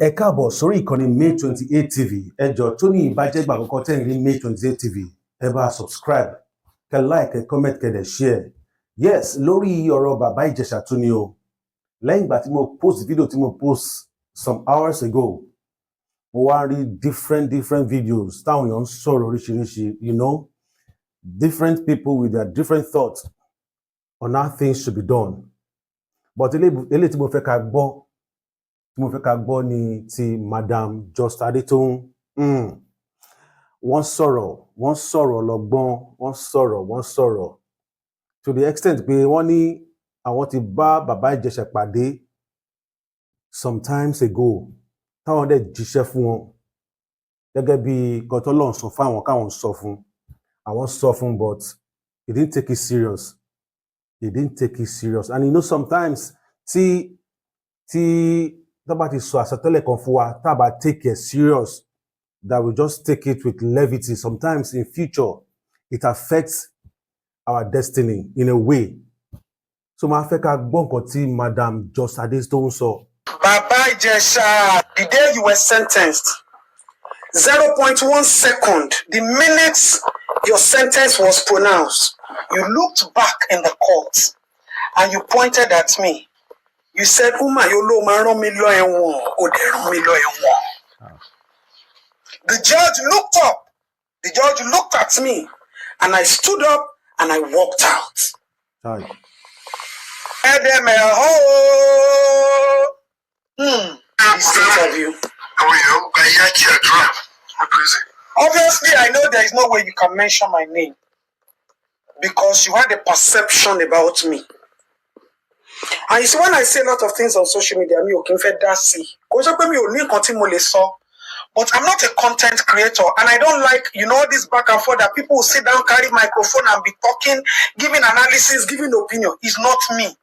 Ẹ káàbọ̀ sórí ìkànnì May 28 TV. Ẹ jọ̀ọ́ tó ní ìbàjẹ́gbà àkọ́kọ́ tẹ́ ń rí May 28 TV. Ẹ bá subscribe, kẹ́ like, kẹ́ comment, kẹ́ dẹ̀ share. Yes, lórí ọ̀rọ̀ bàbá Ìjẹ̀ṣà tún ni o. Lẹ́yìn ìgbà tí mo post video tí mo post some hours ago, mo wá rí different videos táwọn èèyàn ń sọ̀rọ̀ oríṣiríṣi, you know, different people with their different thoughts on how things should be done. But eléyìí tí mo fẹ́ ká gbọ́ ni ti Madam Just Adetoun. Wọ́n sọ̀rọ̀ lọ́gbọ́n, wọ́n sọ̀rọ̀ to the extent pé wọ́n ní àwọn ti bá bàbá Ìjẹ̀ṣà pàdé sometimes ago táwọn dẹ̀ jíṣẹ́ fún wọn gẹ́gẹ́ bí kọ́tọ́lọ́n sọ fáwọn káwọn sọ fún àwọn sọ fún, but he didn't take it serious. And you know, sometimes tí ti sọ àsọtẹ́lẹ̀ kan fún wa tá bá take it serious, that we just take it with levity. Sometimes in future it affects our destiny in a way. So máa fẹ́ ká gbọ́ nǹkan tí Madam Just Adetoun sọ. Baba Ijesha, the day you were sentenced, 0.1 second, the minute your sentence was pronounced, you looked back in the court and you pointed at me. You said, Uma, yolo maron mi lo enwon, oderon mi lo enwon. The judge looked up. The judge looked at me, and I stood up and I walked out. Sorry. This interview. Obviously, I know there is no way you can mention my name because you had a perception about me. And you see, when I say a lot of things on social media, but I'm not a content creator, and I don't like, you know, this back and forth that people will sit down, carry microphone and be talking, giving analysis, giving opinion. It's not me.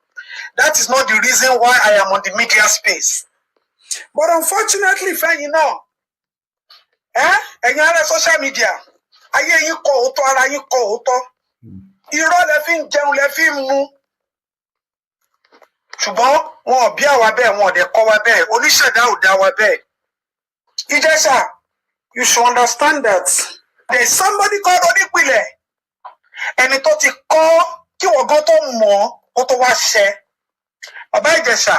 That is not the reason why I am on the media space. But unfortunately, friend, you know, and you're on social media, I hear you call irọ́ lẹ fi ń jẹun lẹ fi ń mu. Ṣùgbọ́n wọn ò bí àwa bẹ́ẹ̀, wọn ò dẹ̀ kọ́ wa bẹ́ẹ̀, oníṣẹ̀dá ò dá wa bẹ́ẹ̀. Ijesha, you should understand that there is somebody called Onípìlẹ̀. Ẹni tó ti kọ́ kí wọ́n gan tó mọ̀ kó tó wá ṣẹ. Bàbá Ijesha,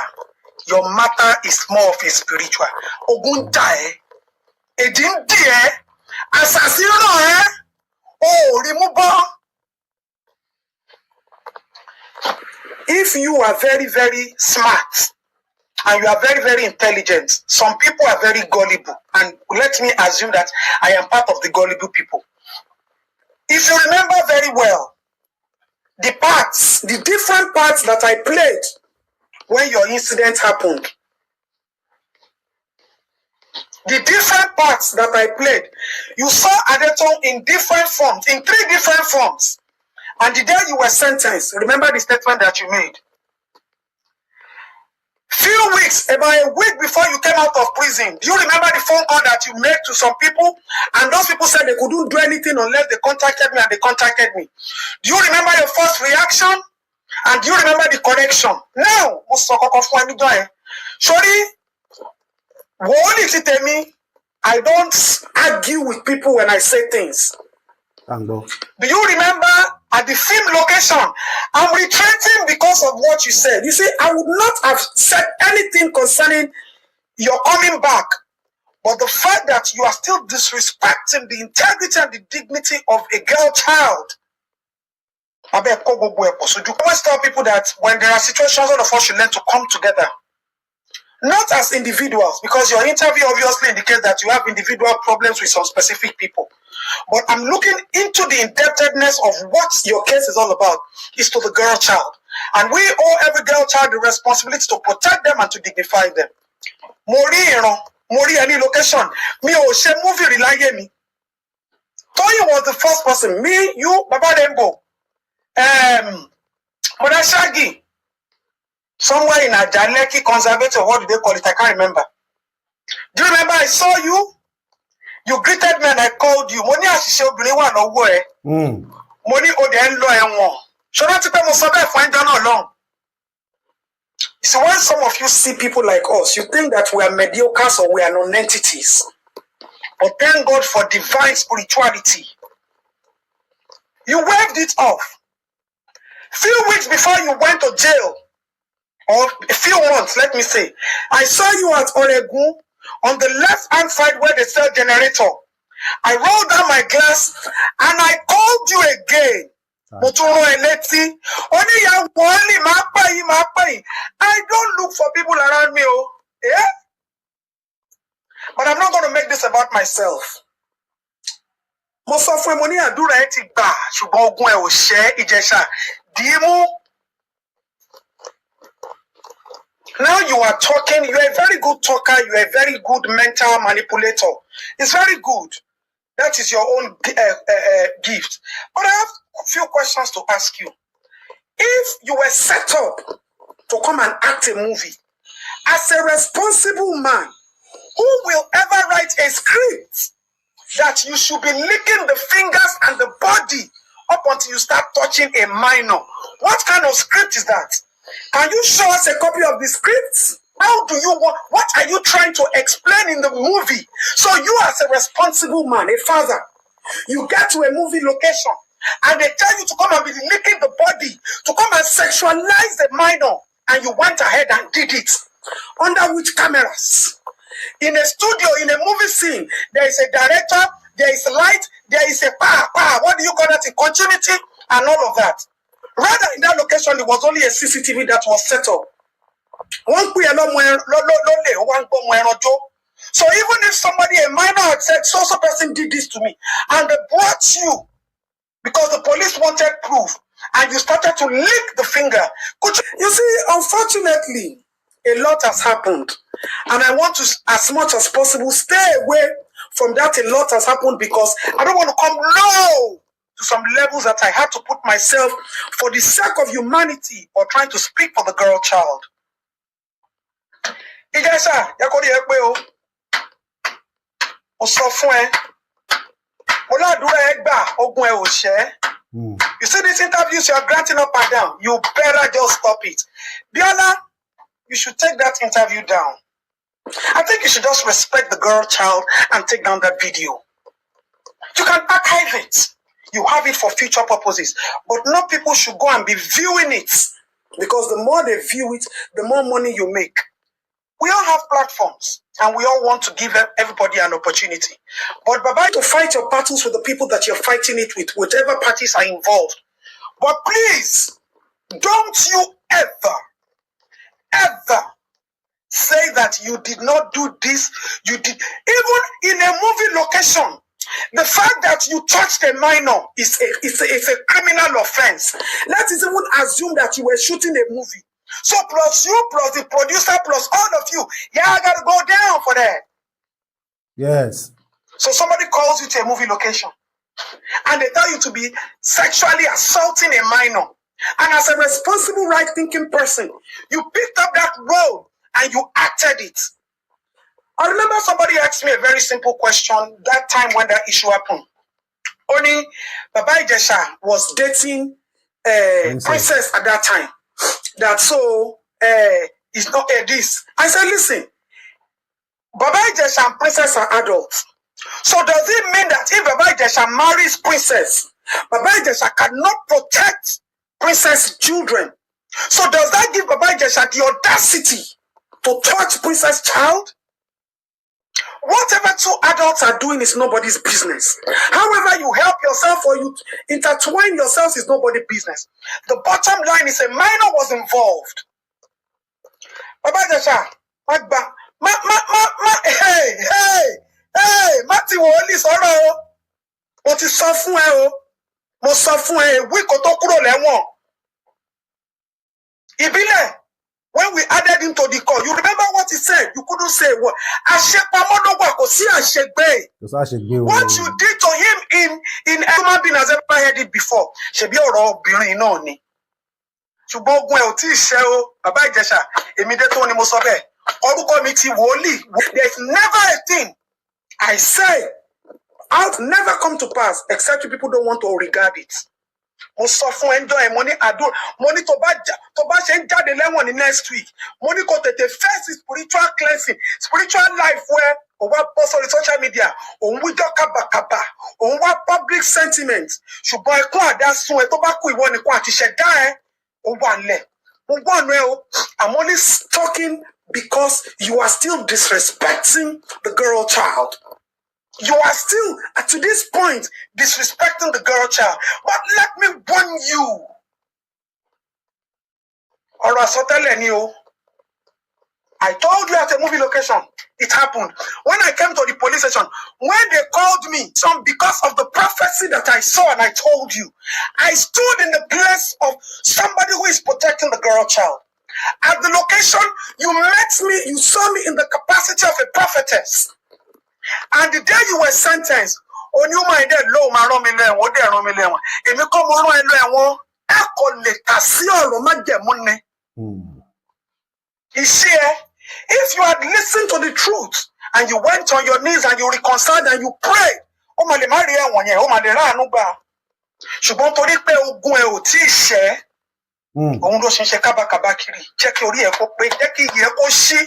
your matter is more of a spiritual. Ogun jà ẹ́, èdè ń dì ẹ́, àṣàsí ràn ẹ́, o ò rí mú bọ́. If you are very smart and you are very intelligent, some people are very gullible, and let me assume that I am part of the gullible people. If you remember very well, the different parts that I played when your incident happened, the different parts that I played, you saw Adetoun in different forms, in 3 different forms. And the day you were sentenced, remember the statement that you made. Few weeks, about a week before you came out of prison, do you remember the phone call that you made to some people? And those people said they couldn't do anything unless they contacted me, and they contacted me. Do you remember your first reaction? And do you remember the correction? Now, sorry, I don't argue with people when I say things. Do you remember at the film location, I'm retreating because of what you said. You see, I would not have said anything concerning your coming back, but the fact that you are still disrespecting the integrity and the dignity of a girl child. I always tell people that when there are situations, all of us should learn to come together. Not as individuals, because your interview obviously indicates that you have individual problems with some specific people. But I'm looking into the indebtedness of what your case is all about, is to the girl child. And we owe every girl child the responsibility to protect them and to dignify them. Mori any location. Me o she movie rely me. Toyin was the first person. Me, you, Baba Dembo. Shaggy. Somewhere in a Jaleki conservative, what do they call it? I can't remember. Do you remember I saw you? You greeted me and I called you. Money asise obìnrin wà lọ́wọ́ ẹ. Money ode ń lọ ẹ̀wọ̀n. Ṣọ́ra ti pé mo sọ bẹ́ẹ̀ fún ẹjọ́ náà lọ́hùn. So when some of you see people like us, you think that we are mediocres or we are non-entities. But thank God for divine spirituality. You waved it off. Few weeks before you went to jail, or a few months, let me say, I saw you at Oregon on the left-hand side where they sell generator. I rolled down my glass and I called you again. I don't look for people around me. Oh, yeah? But I'm not going to make this about myself. Most of my money I do right back. Ijesha. Now you are talking, you are a very good talker, you are a very good mental manipulator. It's very good. That is your own gift. But I have a few questions to ask you. If you were set up to come and act a movie, as a responsible man, who will ever write a script that you should be licking the fingers and the body up until you start touching a minor? What kind of script is that? Can you show us a copy of the script? How do you want? What are you trying to explain in the movie? So you as a responsible man, a father, you get to a movie location and they tell you to come and be licking the body, to come and sexualize the minor, and you went ahead and did it. Under which cameras? In a studio, in a movie scene, there is a director, there is light, there is a power. What do you call that? A continuity and all of that. Rather, in that location, there was only a CCTV that was set up. So even if somebody, a minor, had said, so person did this to me, and they brought you because the police wanted proof, and you started to lick the finger. You see, unfortunately, a lot has happened, and I want to, as much as possible, stay away from that. A lot has happened because I don't want to come low to some levels that I had to put myself for the sake of humanity or trying to speak for the girl child. Ijesha, yakori ekpe o. Mo sọ fún ẹ. Mo ládùúrà ẹ gbà, ogun ẹ ò ṣẹ́. You see these interviews you are granting up and down, you better just stop it. Biola, you should take that interview down. I think you should just respect the girl child and take down that video. You can archive it. You have it for future purposes. But not people should go and be viewing it. Because the more they view it, the more money you make. We all have platforms. And we all want to give everybody an opportunity. But Baba, to fight your battles with the people that you're fighting it with, whatever parties are involved. But please, don't you ever say that you did not do this. You did. Even in a movie location, the fact that you touched a minor is a criminal offense. Let us even assume that you were shooting a movie. So plus you, plus the producer, plus all of you, I gotta go down for that. Yes. So somebody calls you to a movie location and they tell you to be sexually assaulting a minor. And as a responsible, right-thinking person, you picked up that role and you acted it. I remember somebody asked me a very simple question that time when that issue happened. Only Baba Ijesha was dating Princess at that time. That so it's not this. I said, listen, Baba Ijesha and Princess are adults. So does it mean that if Baba Ijesha marries Princess, Baba Ijesha cannot protect Princess children? So does that give Baba Ijesha the audacity to touch Princess child? Whatever two adults are doing is nobody's business. However you help yourself or you intertwine yourselves is nobody's business. The bottom line is a minor was involved. Baba Ijesha, hey, Mati wo only sọ̀rọ̀ o. Mo ti sọ fún ẹ o. Mo sọ fún ẹ wí kó tó kúrò lẹ́wọ̀n. Ìbílẹ̀, when we added him to the call, you remember what he said? You couldn't say what. What you did to him in human being has ever heard it before. Shebi ọ̀rọ̀ obìnrin náà ni. Ṣùgbọ́n ogun ẹ̀ ò tí ì ṣẹ́ o. Baba Ijesha, èmi dé tó ni mo sọ bẹ́ẹ̀. Orúkọ mi ti wòlíì. There's never a thing I say I'll never come to pass except you people don't want to regard it. mo sọ fún ẹjọ́ ẹ̀ mo ní àdúrà mo ní tó bá ṣe ń jáde lẹ́wọ̀n ní next week mo ní kó tètè face spiritual cleansing spiritual life where òun wá bọ́ sórí social media òun wíjọ́ kábàkàbà òun wá public sentiment ṣùgbọ́n ẹkún àdásùn ẹ tó bá kú ìwọ nìkan àti ṣẹ̀dá ẹ ó wà nílẹ̀ mo wà nù ẹ o I'm only talking because you are still disrespecting the girl child. You are still, to this point, disrespecting the girl child. But let me warn you. I told you at a movie location, it happened. When I came to the police station, when they called me, because of the prophecy that I saw and I told you, I stood in the place of somebody who is protecting the girl child. At the location, you met me, you saw me in the capacity of a prophetess. And the day you were sentenced, on you my dead low maromile, what they are romile. If you come on and if you had listened to the truth and you went on your knees and you reconciled and you prayed, oh my Maria one year, oh my Ranuba. Ṣùgbọ́n torí pé ogun ẹ ò tí ì ṣẹ́, òun ló ṣe ń ṣe kábàkàbà kiri, jẹ́ kí orí ẹ kó pé, jẹ́ kí iyì ẹ kó ṣí.